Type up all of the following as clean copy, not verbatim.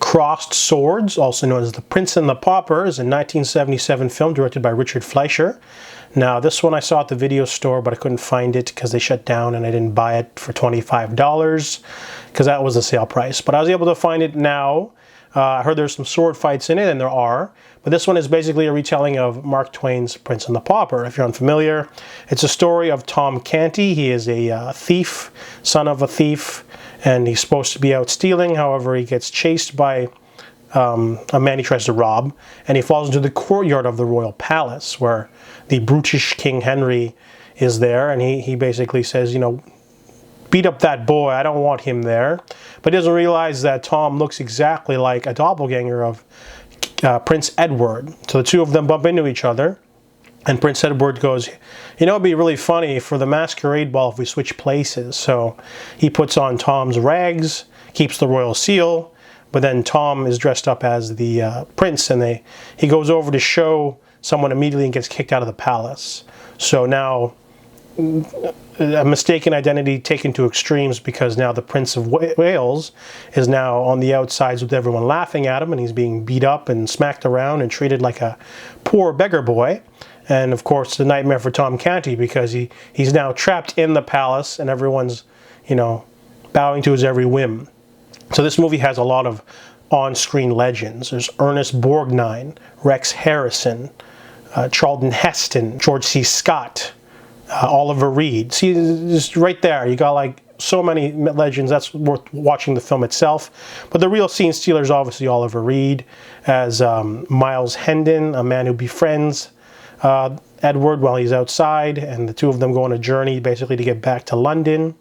Crossed Swords, also known as The Prince and the Pauper, is a 1977 film directed by Richard Fleischer. Now, this one I saw at the video store, but I couldn't find it because they shut down and I didn't buy it for $25 because that was the sale price. But I was able to find it now. I heard there's some sword fights in it, and there are. But this one is basically a retelling of Mark Twain's Prince and the Pauper. If you're unfamiliar, it's a story of Tom Canty. He is a thief, son of a thief, and he's supposed to be out stealing. However, he gets chased by a man he tries to rob, and he falls into the courtyard of the royal palace where the brutish King Henry is there, and he basically says, you know, beat up that boy, I don't want him there. But he doesn't realize that Tom looks exactly like a doppelganger of Prince Edward. So the two of them bump into each other, and Prince Edward goes, you know, it'd be really funny for the masquerade ball if we switch places. So he puts on Tom's rags, keeps the royal seal, but then Tom is dressed up as the prince, and he goes over to show someone immediately and gets kicked out of the palace. So now a mistaken identity taken to extremes, because now the Prince of Wales is now on the outsides with everyone laughing at him, and he's being beat up and smacked around and treated like a poor beggar boy. And of course, the nightmare for Tom Canty, because he's now trapped in the palace and everyone's, you know, bowing to his every whim. So this movie has a lot of on-screen legends. There's Ernest Borgnine, Rex Harrison, Charlton Heston, George C. Scott, Oliver Reed. See, just right there, you got like so many legends. That's worth watching the film itself. But the real scene stealer is obviously Oliver Reed as Miles Hendon, a man who befriends Edward while he's outside, and the two of them go on a journey basically to get back to London.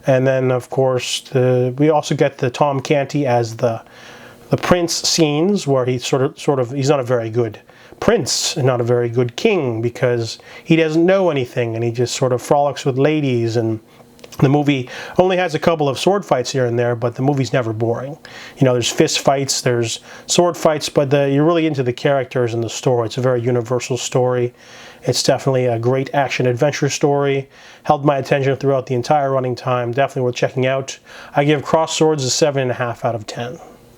And then, of course, we also get the Tom Canty as the prince scenes, where he's sort of he's not a very good prince and not a very good king, because he doesn't know anything and he just sort of frolics with ladies. And the movie only has a couple of sword fights here and there, but the movie's never boring. You know, there's fist fights, there's sword fights, but you're really into the characters and the story. It's a very universal story. It's definitely a great action-adventure story. Held my attention throughout the entire running time. Definitely worth checking out. I give Crossed Swords a 7.5 out of 10.